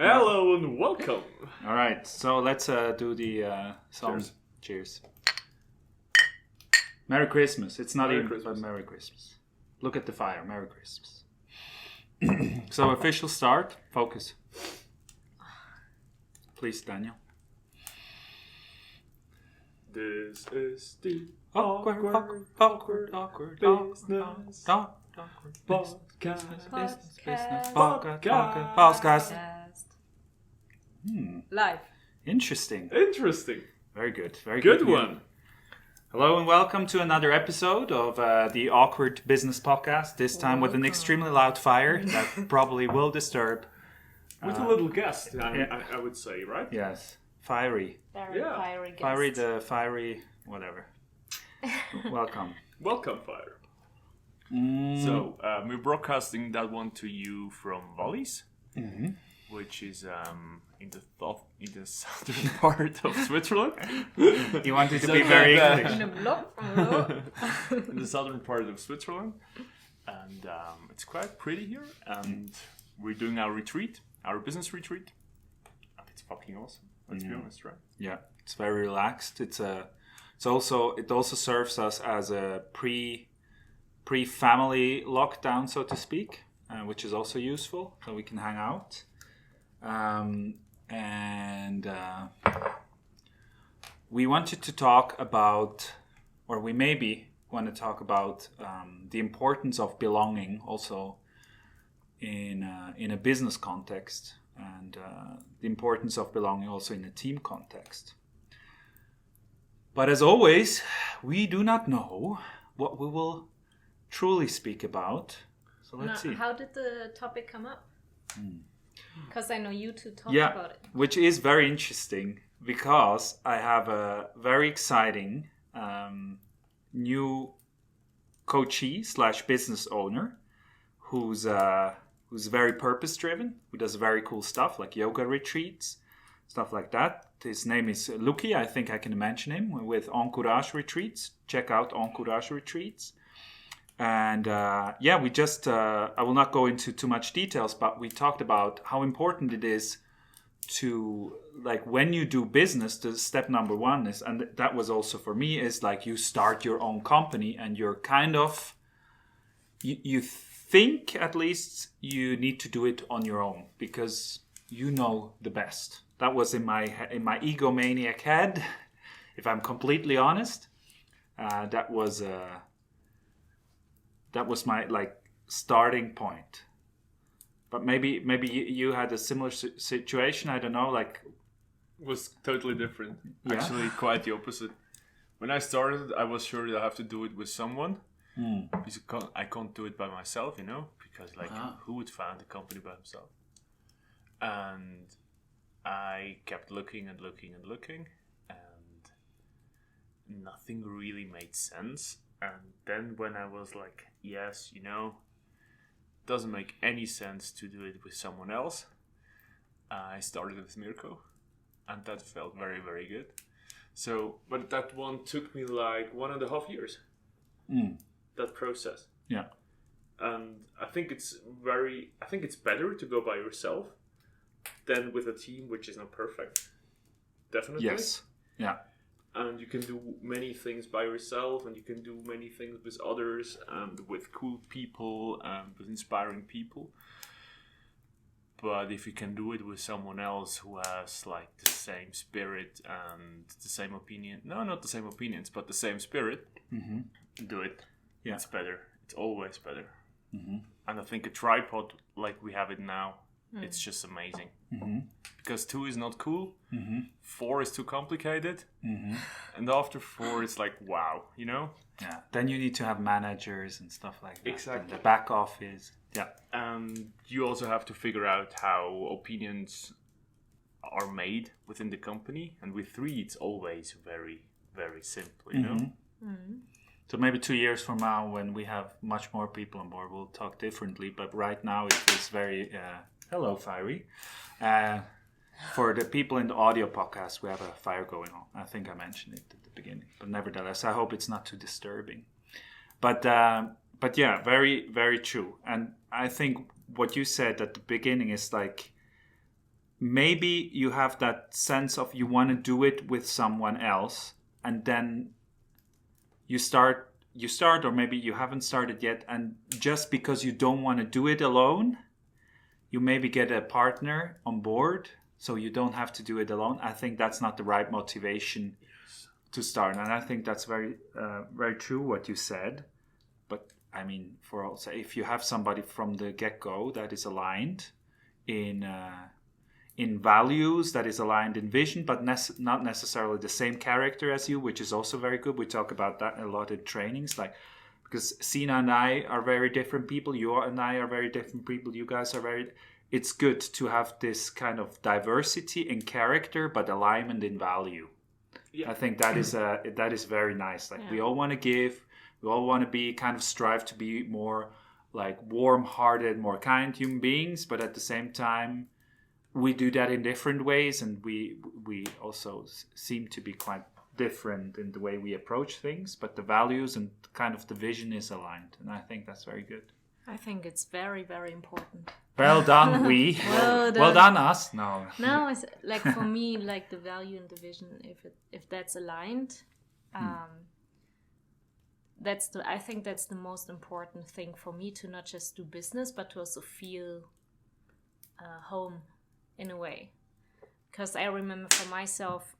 Hello and welcome. All right, so let's do the song. Cheers. Cheers. Merry Christmas. It's not Merry even, Christmas. but Merry Christmas. Look at the fire. Merry Christmas. So official start. Focus. Please, Daniel. This is the Awkward business podcast. Live. Interesting. Interesting. Very good. Very Good good. one. Hello and welcome to another episode of the Awkward Business Podcast. This time with an extremely loud fire that probably will disturb. With a little guest, I would say, right? Yes, fiery. Very Yeah. fiery guest. Fiery, the fiery, whatever. Welcome. Welcome, Fire. So we're broadcasting that one to you from Wallis, which is in the southern part of Switzerland. You wanted to be very English. In a block. In the southern part of Switzerland, and it's quite pretty here. And we're doing our retreat, our business retreat, and it's fucking awesome. Let's be honest, right? Yeah, it's very relaxed. It also serves us as a pre-family lockdown, so to speak, which is also useful, so we can hang out. We wanted to talk about, or we maybe want to talk about the importance of belonging also in a business context, and the importance of belonging also in a team context. But as always, we do not know what we will truly speak about. So let's see. How did the topic come up? Because I know you two talked Yeah, about it. which is very interesting because I have a very exciting new coachee / business owner who's very purpose driven, who does very cool stuff like yoga retreats, stuff like that. His name is Luki. I think I can mention him with Encourage Retreats. Check out Encourage Retreats. And we just, I will not go into too much details, but we talked about how important it is to, like, when you do business, the step number one is, and that was also for me, is like you start your own company and you're kind of, you think at least you need to do it on your own because you know the best. That was in my egomaniac head, if I'm completely honest. That was my like starting point. But maybe you had a similar situation. I don't know. Like, Was totally different. Yeah. Actually, quite the opposite. When I started, I was sure that I have to do it with someone. Because I can't do it by myself, because who would found a company by himself? And I kept looking and looking and looking, and nothing really made sense. And then when I was like, yes, doesn't make any sense to do it with someone else, I started with Mirko, and that felt very, very good. So, But that one took me like 1.5 years. That process. Yeah. And I think it's better to go by yourself than with a team which is not perfect. Definitely. Yes. Yeah. And you can do many things by yourself, and you can do many things with others, and with cool people and with inspiring people. But if you can do it with someone else who has like the same spirit and the same opinion, no, not the same opinions, but the same spirit, do it. Yeah. It's better. It's always better. And I think a tripod like we have it now, it's just amazing. Because 2 is not cool, 4 is too complicated, and after 4 it's like, wow, Yeah. Then you need to have managers and stuff like that. Exactly. And the back office. Yeah. And you also have to figure out how opinions are made within the company. And with 3, it's always very, very simple, you know? So maybe 2 years from now, when we have much more people on board, we'll talk differently. But right now, it is very hello, fiery. For the people in the audio podcast, we have a fire going on. I think I mentioned it at the beginning, but nevertheless, I hope it's not too disturbing. But yeah, very, very true. And I think what you said at the beginning is like, maybe you have that sense of you want to do it with someone else, and then you start, or maybe you haven't started yet, and just because you don't want to do it alone, you maybe get a partner on board so you don't have to do it alone. I think that's not the right motivation to start, and I think that's very very true what you said. But I mean, for also, if you have somebody from the get-go that is aligned in values, that is aligned in vision, but not necessarily the same character as you, which is also very good. We talk about that a lot in trainings, like, because Sina and I are very different people, you and I are very different people, you guys are very... It's good to have this kind of diversity in character, but alignment in value. Yeah. I think that is very nice. Like, we all want to give, we all want to be kind of strive to be more like warm-hearted, more kind human beings, but at the same time, we do that in different ways, and we also seem to be quite different in the way we approach things, but the values and kind of the vision is aligned, and I think that's very good. I think it's very, very important. Well done, we. Well done, us. No, it's like, for me, like the value and the vision, if that's aligned, I think that's the most important thing for me, to not just do business, but to also feel home in a way. Because I remember for myself,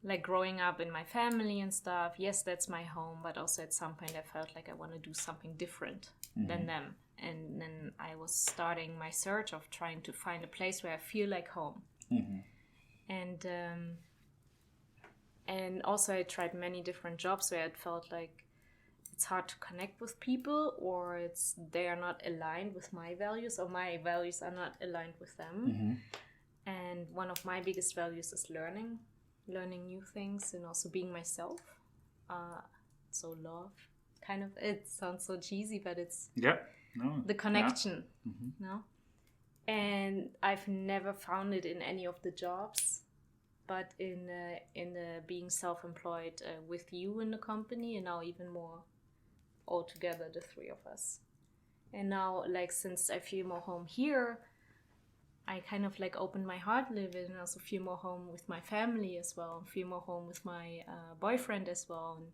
like growing up in my family and stuff, yes, that's my home, but also at some point I felt like I want to do something different than them. And then I was starting my search of trying to find a place where I feel like home. And also I tried many different jobs where it felt like it's hard to connect with people, or they are not aligned with my values, or my values are not aligned with them. And one of my biggest values is learning new things, and also being myself. So love, kind of, it sounds so cheesy, but it's the connection. No? And I've never found it in any of the jobs, but in being self-employed with you in the company, and now even more all together, the three of us. And now, like, since I feel more home here, I kind of like opened my heart a little bit, and also feel more home with my family as well, and feel more home with my boyfriend as well. And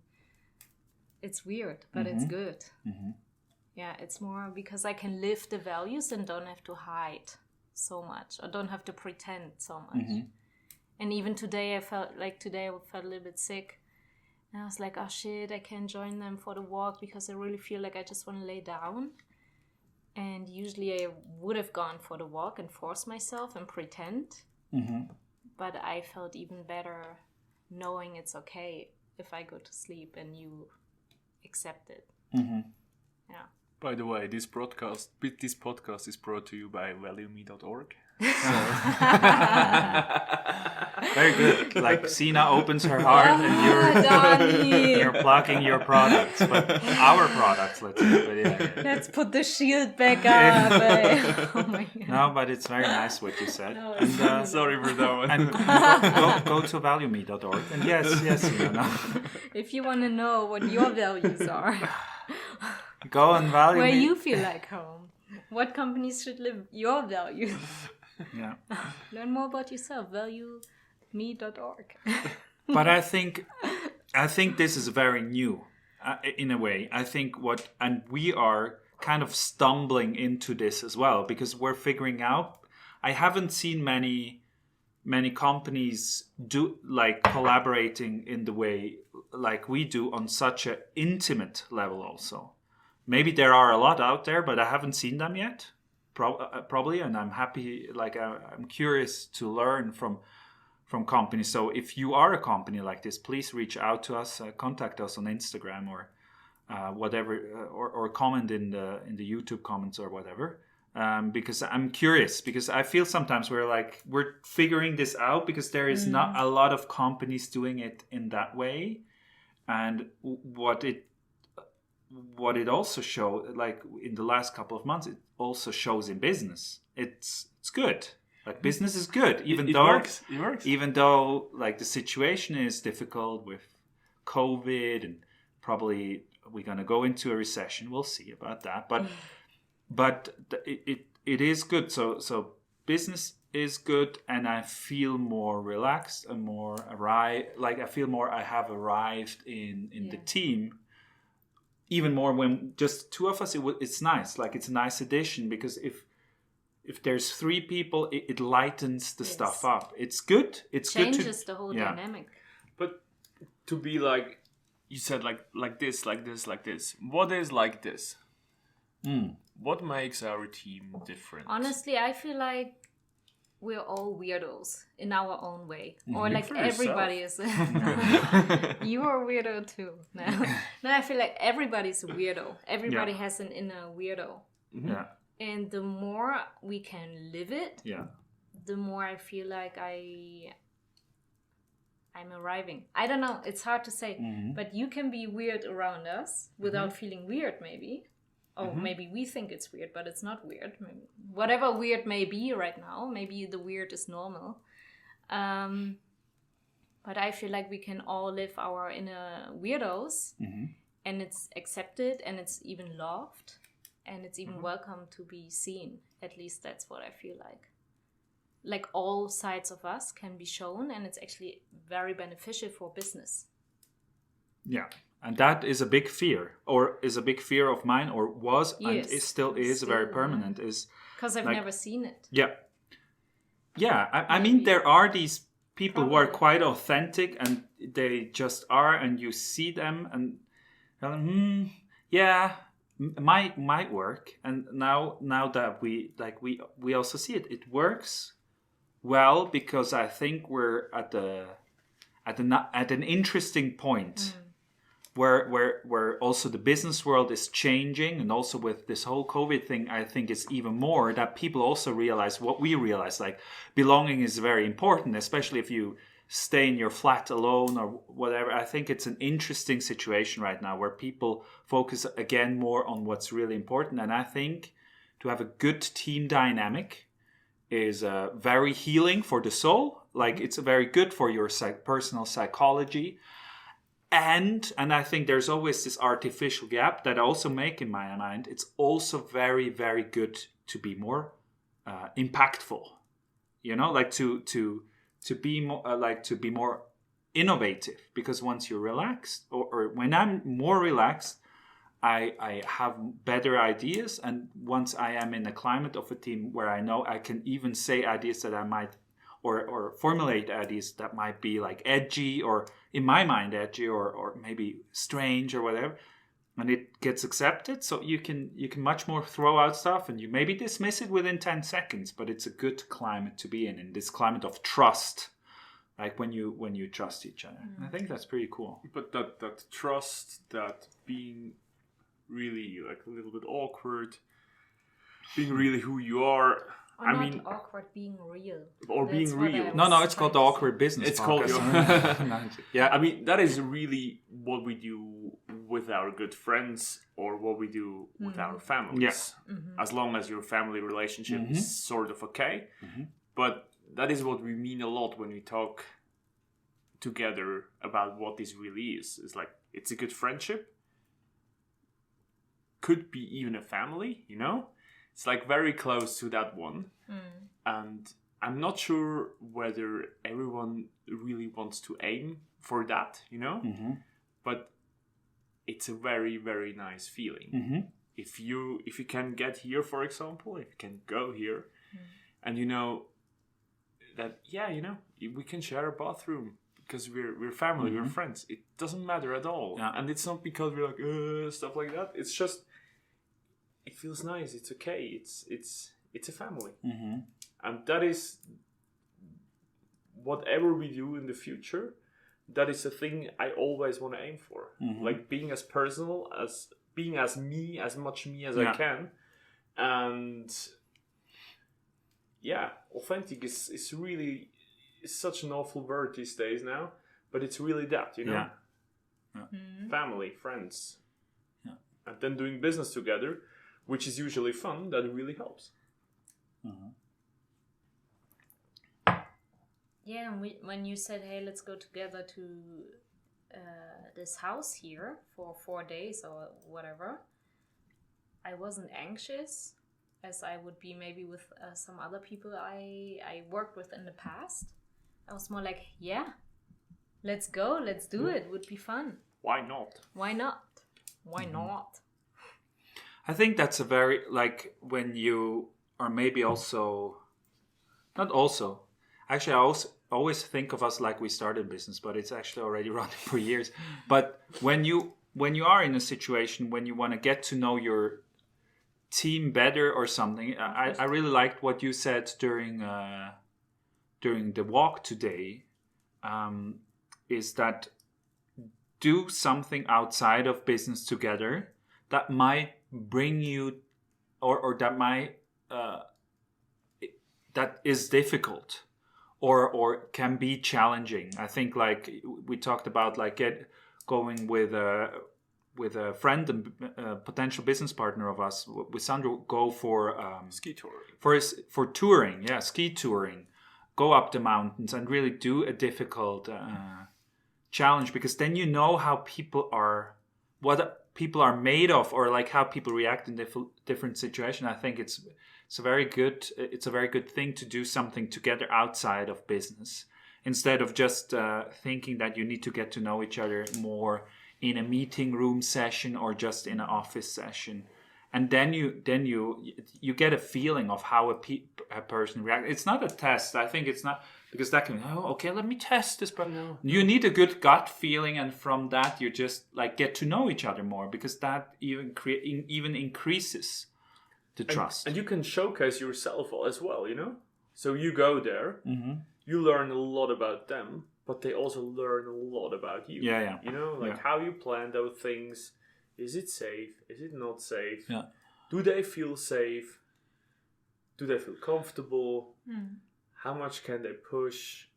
it's weird, but it's good. Yeah, it's more because I can live the values and don't have to hide so much, or don't have to pretend so much. And even today, I felt a little bit sick. And I was like, oh shit, I can't join them for the walk because I really feel like I just want to lay down. And usually I would have gone for the walk and force myself and pretend. But I felt even better knowing it's okay if I go to sleep and you accept it. Yeah. By the way, this podcast is brought to you by valueme.org. Very good. Like, Sina opens her heart and you're plugging your products, but our products, let's say. But yeah. Let's put the shield back up. Oh my God. No, but it's very nice what you said. No, and, sorry for that one. And go to valueme.org. And yes, Sina. No. If you want to know what your values are, go on Value where Me. you feel like home. What companies should live your values? Yeah. Learn more about yourself. valueme.org. But I think this is very new, in a way. I think and we are kind of stumbling into this as well, because we're figuring out. I haven't seen many companies do like collaborating in the way like we do on such an intimate level also. Maybe there are a lot out there, but I haven't seen them yet, probably, and I'm happy, like I'm curious to learn from companies. So if you are a company like this, please reach out to us, contact us on Instagram or whatever, or comment in the YouTube comments or whatever, because I'm curious, because I feel sometimes we're figuring this out, because there is not a lot of companies doing it in that way, and what it also shows, like in the last couple of months, it also shows in business. It's good. Like, business is good, even though it works. Even though like the situation is difficult with COVID, and probably we're gonna go into a recession. We'll see about that. But it is good. So business is good, and I feel more relaxed and more I feel more I have arrived in the team. Even more when just two of us, it's nice. Like, it's a nice addition, because if there's three people, it lightens the stuff up. It's good. It's changes good the whole dynamic. But to be like you said, like this. What is like this? What makes our team different? Honestly, I feel like we're all weirdos in our own way, or like For everybody is. You are a weirdo too. No, I feel like everybody's a weirdo. Everybody has an inner weirdo. Yeah. And the more we can live it, the more I feel like I'm arriving. I don't know. It's hard to say, but you can be weird around us without feeling weird, maybe. Or maybe we think it's weird, but it's not weird. Maybe, whatever weird may be right now, maybe the weird is normal. But I feel like we can all live our inner weirdos, and it's accepted, and it's even loved, and it's even welcome to be seen. At least that's what I feel like. Like, all sides of us can be shown, and it's actually very beneficial for business. Yeah. And that is a big fear, or is a big fear of mine, or was, and it still is very permanent. Is because I've never seen it. Yeah. I mean, there are these people who are quite authentic, and they just are, and you see them, and might work. And now that we also see it, it works well, because I think we're at an interesting point. Where also the business world is changing, and also with this whole COVID thing, I think it's even more that people also realize what we realize, like, belonging is very important, especially if you stay in your flat alone or whatever. I think it's an interesting situation right now where people focus again more on what's really important. And I think to have a good team dynamic is very healing for the soul. Like, it's very good for your personal psychology. And I think there's always this artificial gap that I also make in my mind. It's also very, very good to be more impactful, like to be more to be more innovative. Because once you're relaxed, or when I'm more relaxed, I have better ideas. And once I am in the climate of a team where I know I can even say ideas that I might, or formulate ideas that might be like edgy, or in my mind edgy, or maybe strange or whatever, and it gets accepted, so you can much more throw out stuff, and you maybe dismiss it within 10 seconds, but it's a good climate to be in this climate of trust, like when you trust each other. I think that's pretty cool. But that trust, that being really like a little bit awkward, being really who you are. Or I mean, awkward, being real. Or That's being real. No, it's called the Awkward Business. It's podcast. called. Yeah, I mean, that is really what we do with our good friends, or what we do with our families. Yeah. As long as your family relationship is sort of okay. But that is what we mean a lot when we talk together about what this really is. It's like, it's a good friendship. Could be even a family, It's like very close to that one. And I'm not sure whether everyone really wants to aim for that, But it's a very, very nice feeling. If you can get here, for example, if you can go here, and that, we can share a bathroom because we're family, we're friends. It doesn't matter at all. Yeah. And it's not because we're like stuff like that. It's just, it feels nice. It's okay. It's a family, and that is whatever we do in the future. That is a thing I always want to aim for. Like being as personal, as being as me, as much me as I can, and authentic is really such an awful word these days now, but it's really that, family, friends, and then doing business together, which is usually fun. That really helps. Yeah, and when you said, hey, let's go together to this house here for 4 days or whatever, I wasn't anxious. as I would be maybe with some other people I worked with in the past. I was more like, yeah, let's go, let's do it. Would be fun. Why not? Why not? Why not? I think that's a very, like, when you are maybe also, not also, actually I always think of us like we started business, but it's actually already running for years. But when you are in a situation when you want to get to know your team better or something, I really liked what you said during the walk today, is that do something outside of business together that might bring you, or that might that is difficult, or can be challenging. I think, like we talked about, like going with a friend and potential business partner of us, with Sandro, go for ski touring. For touring, ski touring, go up the mountains and really do a difficult challenge, because then you know how people are, what people are made of, or like how people react in different situations. I think it's a very good thing to do something together outside of business, instead of just thinking that you need to get to know each other more in a meeting room session or just in an office session. And then you get a feeling of how a person reacts. It's not a test. I think it's not, because that can, let me test this. But no. You need a good gut feeling, and from that you just like get to know each other more, because that even increases the trust. And you can showcase yourself as well, So you go there, you learn a lot about them, but they also learn a lot about you. Yeah. How you plan those things. Is it safe? Is it not safe? Yeah. Do they feel safe? Do they feel comfortable? How much can they push?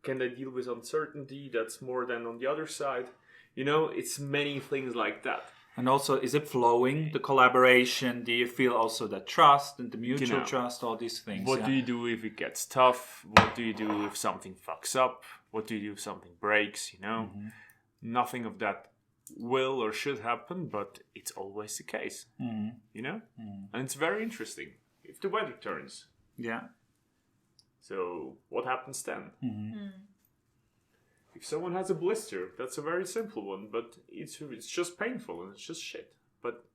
Can they deal with uncertainty that's more than on the other side? It's many things like that. And also, is it flowing, the collaboration? Do you feel also the trust and the mutual trust, all these things? What do you do if it gets tough? What do you do if something fucks up? What do you do if something breaks, Nothing of that will or should happen, but it's always the case, And it's very interesting if the weather turns. Yeah. So what happens then? If someone has a blister, that's a very simple one, but it's just painful and it's just shit. But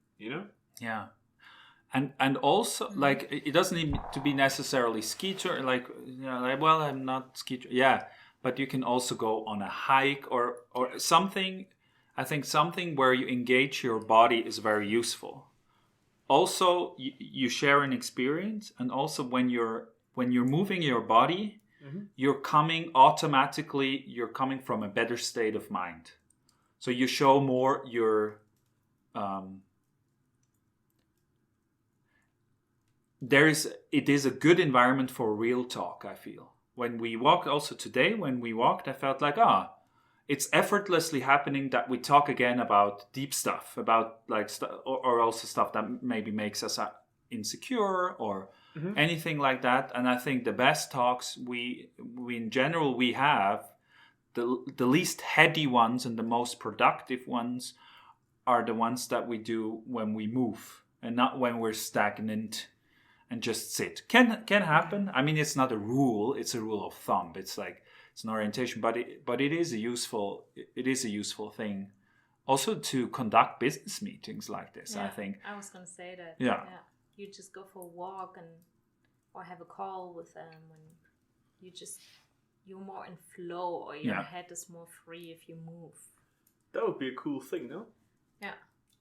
Yeah. And also, like, it doesn't need to be necessarily ski tour. I'm not ski tour. Yeah, but you can also go on a hike or something. I think something where you engage your body is very useful. Also, you share an experience, and also when you're moving your body, you're coming from a better state of mind. So you show more your it is a good environment for real talk, I feel. When we walked, I felt like, it's effortlessly happening that we talk again about deep stuff, about like or also stuff that maybe makes us insecure or anything like that. And I think the best talks we in general we have, the least heady ones and the most productive ones are the ones that we do when we move, and not when we're stagnant and just sit. Can happen. I mean, it's not a rule. It's a rule of thumb. It's like, it's an orientation, but it is a useful thing, also to conduct business meetings like this. I think. I was gonna say that. Yeah. You just go for a walk or have a call with them, and you're more in flow, or your head is more free if you move. That would be a cool thing, no? Yeah.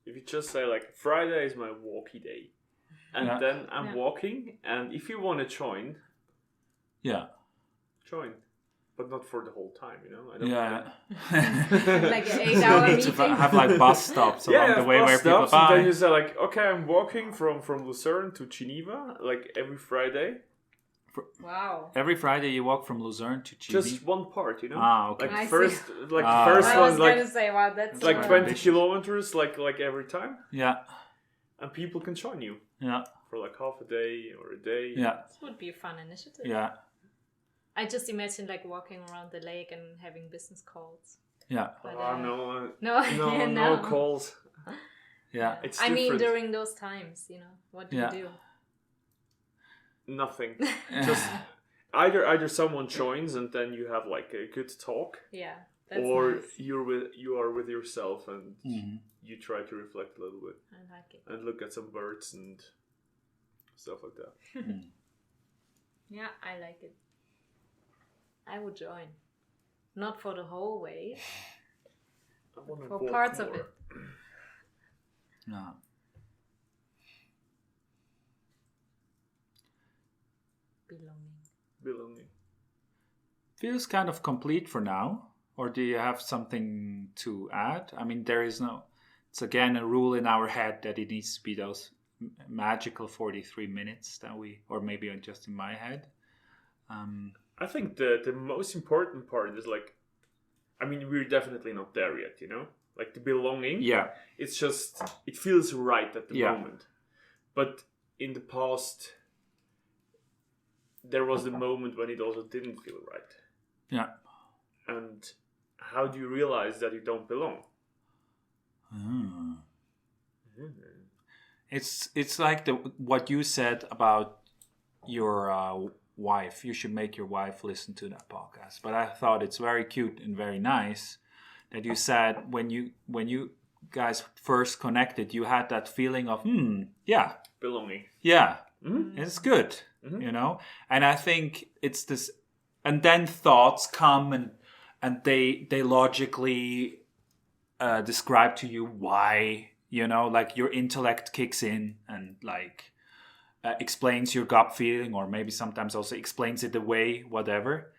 If you just say like, Friday is my walkie day, and then I'm walking, and if you want to join, join. But not for the whole time, I don't like an 8-hour meeting. To have like bus stops along the way where people buy. And then you say like, okay, I'm walking from Lucerne to Geneva, like every Friday. Wow. Every Friday you walk from Lucerne to Geneva? Just one part, Okay. Like the first one, I was gonna say, wow, that's like 20 kilometers, like every time. Yeah. And people can join you. Yeah. For like half a day or a day. Yeah. This would be a fun initiative. Yeah. I just imagine like walking around the lake and having business calls. Yeah. But, no calls. Yeah. It's I mean, different. during those times, what do you do? Nothing. Just either someone joins and then you have like a good talk, Yeah, that's or nice. you are with yourself and Mm-hmm. you try to reflect a little bit I like it. and look at some birds and stuff like that. Yeah, I like it. I would join. Not for the whole way, I wanna for walk parts of more. it. Yeah. Belonging. Feels kind of complete for now. Or do you have something to add? I mean, it's again a rule in our head that it needs to be those magical 43 minutes or maybe just in my head. I think the most important part is like, I mean, we're definitely not there yet, Like the belonging. Yeah. It's just, it feels right at the Yeah. moment. But in the past, there was the moment when it also didn't feel right. Yeah. And how do you realize that you don't belong? It's like what you said about your wife. You should make your wife listen to that podcast. But I thought it's very cute and very nice that you said when you guys first connected, you had that feeling of yeah, Belonging. yeah, Mm-hmm. it's good, And I think it's this, and then thoughts come and they logically describe to you why, like your intellect kicks in and like explains your gut feeling, or maybe sometimes also explains it away, whatever.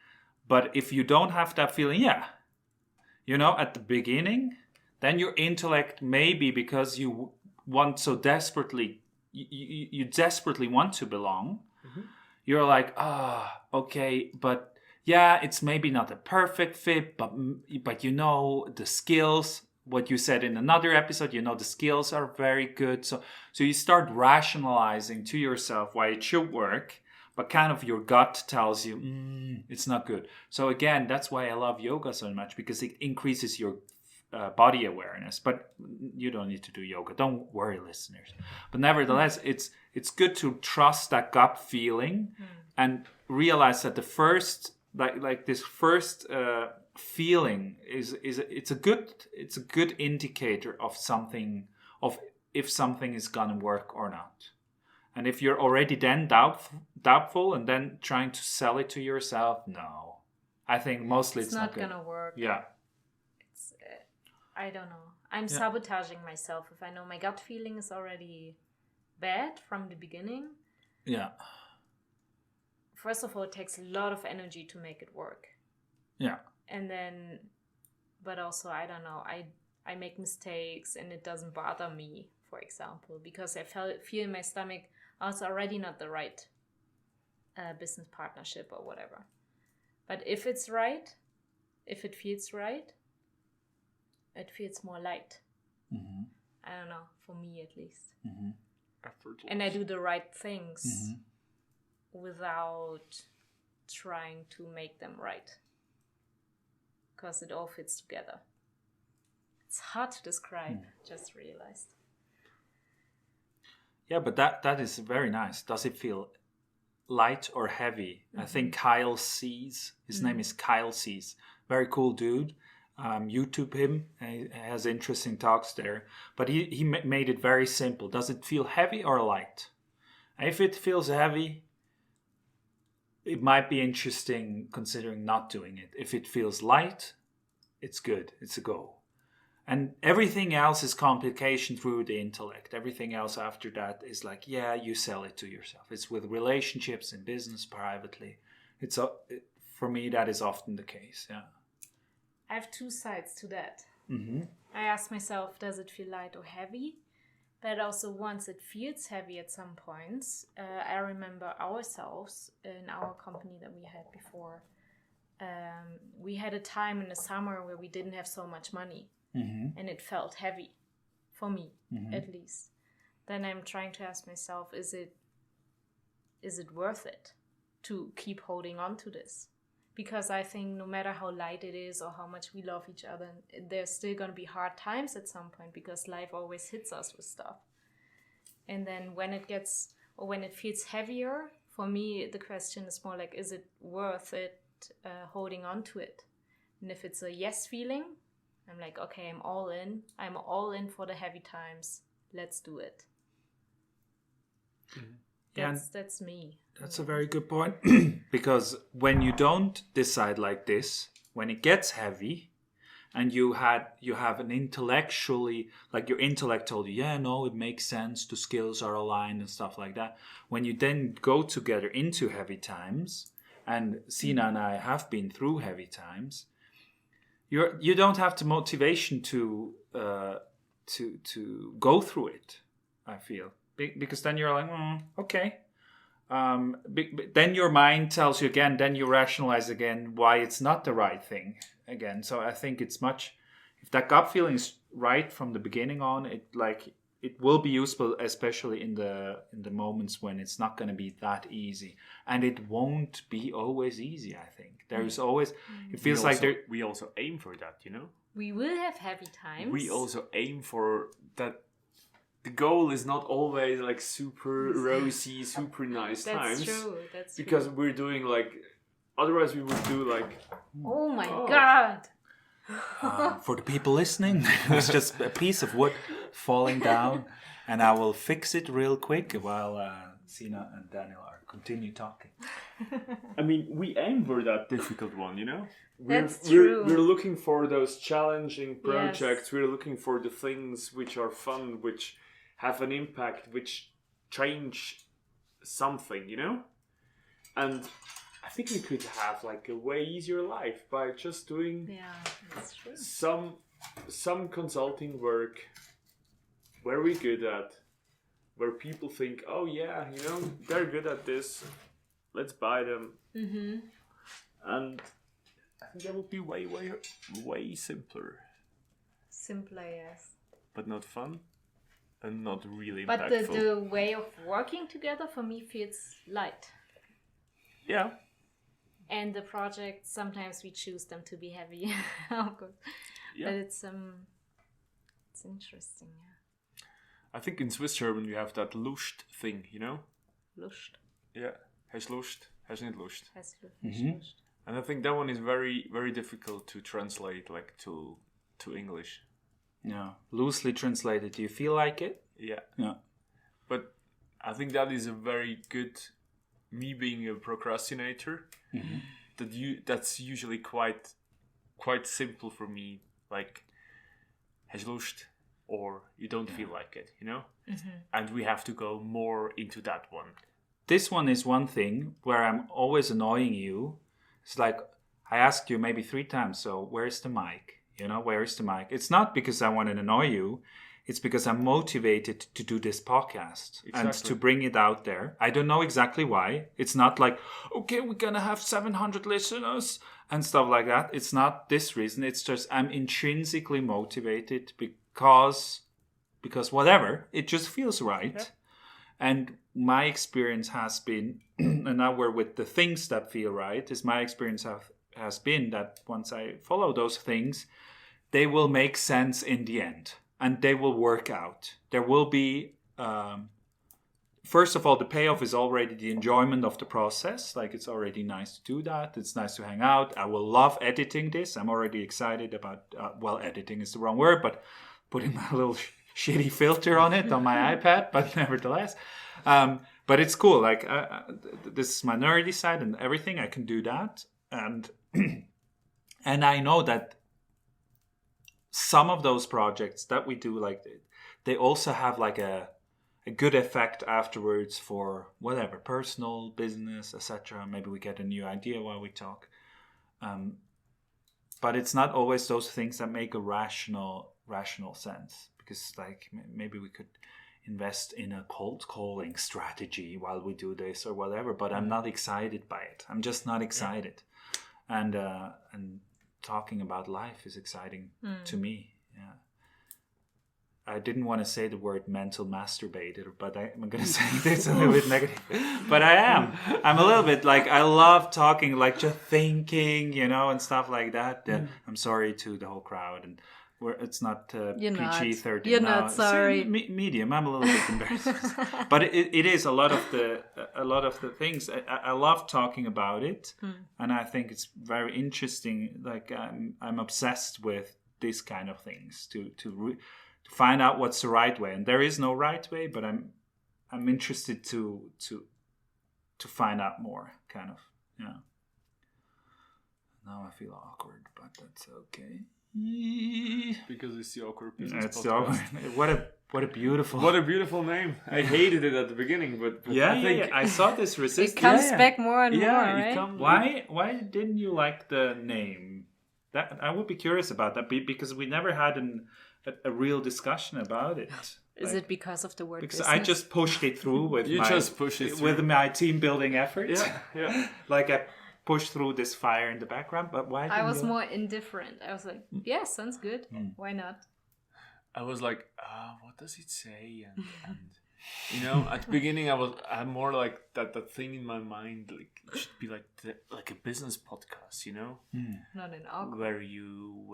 But if you don't have that feeling, at the beginning, then your intellect, maybe because you want so desperately, you desperately want to belong, you're like, okay, but yeah, it's maybe not a perfect fit, but the skills, what you said in another episode, the skills are very good. So you start rationalizing to yourself why it should work, but kind of your gut tells you it's not good. So again, that's why I love yoga so much, because it increases your body awareness. But you don't need to do yoga. Don't worry, listeners. But nevertheless, it's good to trust that gut feeling and realize that the first like this first feeling it's a good indicator of something, of if something is gonna work or not. And if you're already then doubtful and then trying to sell it to yourself, no, I think mostly it's not gonna work. Yeah, it's I don't know, I'm sabotaging myself if I know my gut feeling is already bad from the beginning. Yeah. First of all, it takes a lot of energy to make it work. Yeah. And then, but also, I don't know, I make mistakes and it doesn't bother me, for example, because I feel in my stomach, it's already not the right business partnership or whatever. But if it's right, if it feels right, it feels more light. Mm-hmm. I don't know, for me at least. Mm-hmm. And I do the right things without trying to make them right, because it all fits together. It's hard to describe, just realized. Yeah, but that is very nice. Does it feel light or heavy? I think Kyle Sees, his name is Kyle Sees, very cool dude. YouTube him, he has interesting talks there, but he made it very simple. Does it feel heavy or light? If it feels heavy, it might be interesting considering not doing it. If it feels light, it's good, it's a go. And everything else is complication through the intellect. Everything else after that is like, you sell it to yourself. It's with relationships and business privately. For me, that is often the case. Yeah. I have two sides to that. Mm-hmm. I ask myself, does it feel light or heavy? But also, once it feels heavy at some points, I remember ourselves in our company that we had before. We had a time in the summer where we didn't have so much money. Mm-hmm. And it felt heavy, for me, at least. Then I'm trying to ask myself, is it worth it to keep holding on to this? because I think no matter how light it is or how much we love each other, there's still going to be hard times at some point, because life always hits us with stuff. And then when it feels heavier, for me, the question is more like, is it worth it holding on to it? And if it's a yes feeling, I'm like, okay, I'm all in. I'm all in for the heavy times. Let's do it. That's me. That's a very good point. Because when you don't decide like this, when it gets heavy, and you have an intellectually, like your intellect told you, yeah, no, it makes sense, the skills are aligned and stuff like that. When you then go together into heavy times, and Sina and I have been through heavy times, you don't have the motivation to go through it, I feel. Because then you're like, okay. Then your mind tells you again, then you rationalize again why it's not the right thing again. So I think it's much, if that gut feeling is right from the beginning on, it will be useful, especially in the moments when it's not going to be that easy. And it won't be always easy, I think. There's always, it feels we also aim for that, you know? We will have heavy times. We also aim for that. The goal is not always like super rosy, super nice times. That's true. That's because true. we're doing like, otherwise we would do like. Oh my God! For the people listening, it was just a piece of wood falling down, and I will fix it real quick while Sina and Daniel continue talking. I mean, we aim for that difficult one, you know? That's true. We're looking for those challenging projects. Yes. We're looking for the things which are fun, which have an impact, which change something, you know? And I think we could have like a way easier life by just doing that's true. some consulting work where we're good at, where people think, oh yeah, you know, they're good at this, let's buy them. Mm-hmm. And I think that would be way simpler. Simpler, yes. But not fun. And not really but impactful. But the way of working together for me feels light. Yeah. And the projects, sometimes we choose them to be heavy, of course. Yeah. But it's interesting, yeah. I think in Swiss German we have that Lust thing, you know? Lust. Yeah. Hast Lust, hast nicht Lust. Hast Mm-hmm. Lust. And I think that one is very, very difficult to translate like to English. Yeah, loosely translated. Do you feel like it? Yeah. Yeah. But I think that is a very good, me being a procrastinator, that's usually quite simple for me. Like, hast Lust, or you don't feel like it, you know? Mm-hmm. And we have to go more into that one. This one is one thing where I'm always annoying you. It's like, I asked you maybe 3 times, so where's the mic? You know, where is the mic? It's not because I want to annoy you. It's because I'm motivated to do this podcast and to bring it out there. I don't know exactly why. It's not like, okay, we're going to have 700 listeners and stuff like that. It's not this reason. It's just I'm intrinsically motivated because whatever, it just feels right. Yeah. And my experience has been, and now we're with the things that feel right, is my experience has been that once I follow those things, they will make sense in the end and they will work out. There will be, first of all, the payoff is already the enjoyment of the process. Like, it's already nice to do that. It's nice to hang out. I will love editing this. I'm already excited about, editing is the wrong word, but putting my little shitty filter on it on my iPad, but nevertheless. But it's cool. Like, this is my nerdy side and everything. I can do that. And and I know that some of those projects that we do, like, they also have like a good effect afterwards for whatever, personal, business, etc. Maybe we get a new idea while we talk. But it's not always those things that make a rational sense, because like maybe we could invest in a cold calling strategy while we do this or whatever, but I'm not excited by it. I'm just not excited. Yeah. And talking about life is exciting to me. Yeah. I didn't want to say the word mental masturbator, but I'm going to say this a little bit negative. But I am. I'm a little bit like, I love talking, like just thinking, you know, and stuff like that. I'm sorry to the whole crowd. And it's not PG-13. You're not sorry. Medium. I'm a little bit embarrassed. But it is a lot of the things. I love talking about it. And I think it's very interesting. Like I'm obsessed with these kind of things to find out what's the right way, and there is no right way, but I'm interested to find out more, kind of. Yeah. Now I feel awkward, but that's okay. Because it's the awkward business It's podcast. What a beautiful name. I hated it at the beginning, but I saw this resistance. It comes back more and more, right? Why didn't you like the name? That I would be curious about that, because we never had a real discussion about it. Is it because of the word because business? I just pushed it through with with my team building efforts. Yeah. Like I pushed through this fire in the background, but why? I was more indifferent. I was like, yeah, sounds good. Why not? I was like, what does it say? And you know, at the beginning, I had more like that thing in my mind, like it should be like a business podcast, you know, Not an awkward. where you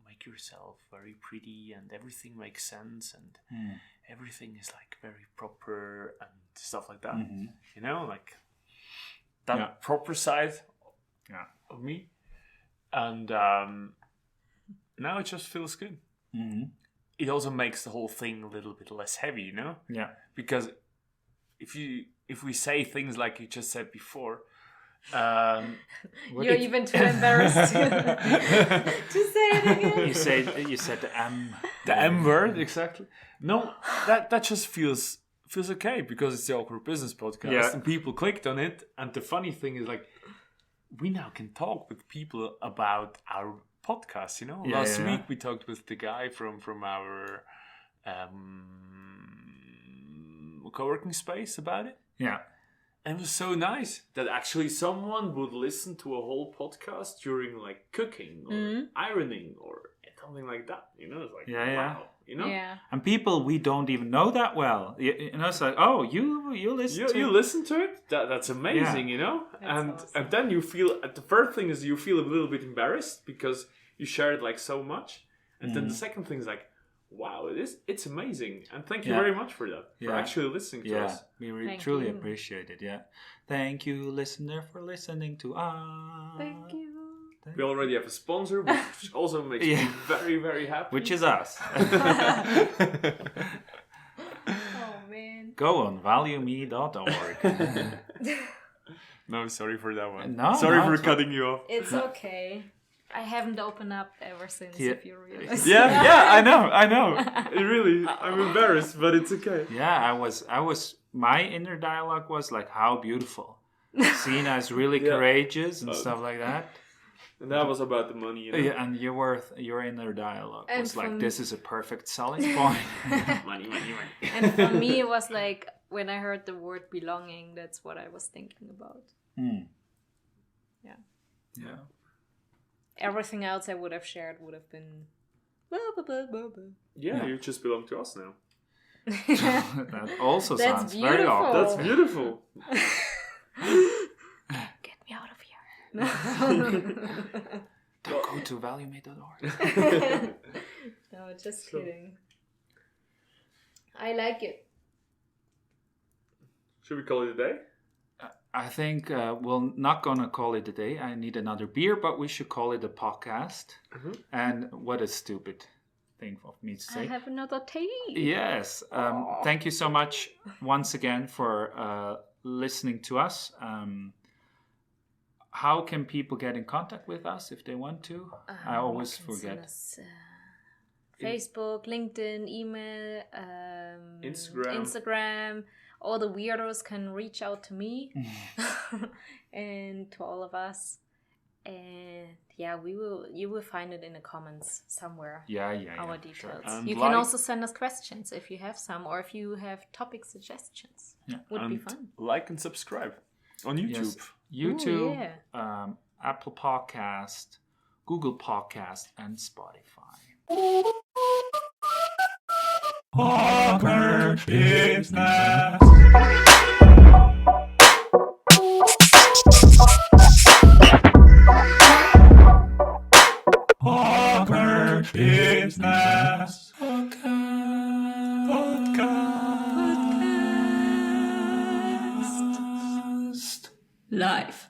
make yourself very pretty and everything makes sense and everything is like very proper and stuff like that. You know, like that proper side of me. And now it just feels good. It also makes the whole thing a little bit less heavy, you know? Yeah. Because if we say things like you just said before, you're even too embarrassed to say it again. You said the M. The M word, exactly. No, that just feels okay because it's the Awkward Business Podcast and people clicked on it. And the funny thing is, like, we now can talk with people about our podcast, you know. Last week we talked with the guy from our co-working space about it. Yeah. And it was so nice that actually someone would listen to a whole podcast during like cooking or ironing or something like that. You know, it's like wow. You know? Yeah. And people we don't even know that well. You know, it's like, oh, you listen to it? You listen to it? That's amazing, you know? That's awesome. And then you feel, the first thing is you feel a little bit embarrassed because you share it like so much. And then the second thing is like, wow, it's amazing. And thank you very much for that, for actually listening to us. We truly appreciate it, Thank you, listener, for listening to us. Thank you. We already have a sponsor, which also makes me very, very happy. Which is us. Oh, man. Go on, valueme.org. No, sorry for that one. No, sorry for cutting you off. It's okay. I haven't opened up ever since, if you realize. I know. Really, I'm embarrassed, but it's okay. Yeah, I was. My inner dialogue was like, how beautiful. Sina is really courageous and stuff like that. And that was about the money, you know? Yeah, and your inner dialogue was like, this is a perfect selling point. Money. And for me, it was like, when I heard the word belonging, that's what I was thinking about. Yeah. Everything else I would have shared would have been blah, blah, blah, blah, blah. Yeah, you just belong to us now. That also sounds beautiful. very awkward. That's beautiful. Get me out of here. Don't go to valueme.org. No, just kidding. I like it. Should we call it a day? I think we're not going to call it a day. I need another beer, but we should call it a podcast. And what a stupid thing for me to say. I have another tea. Yes. Thank you so much once again for listening to us. How can people get in contact with us if they want to? I always forget. Facebook, LinkedIn, email, Instagram. All the weirdos can reach out to me and to all of us. And you will find it in the comments somewhere. Our details. Sure. You can also send us questions if you have some, or if you have topic suggestions. Would be fun. Like and subscribe on YouTube. Yes. YouTube, Apple Podcast, Google Podcast, and Spotify. Awkward business. Awkward business. Podcast. Live.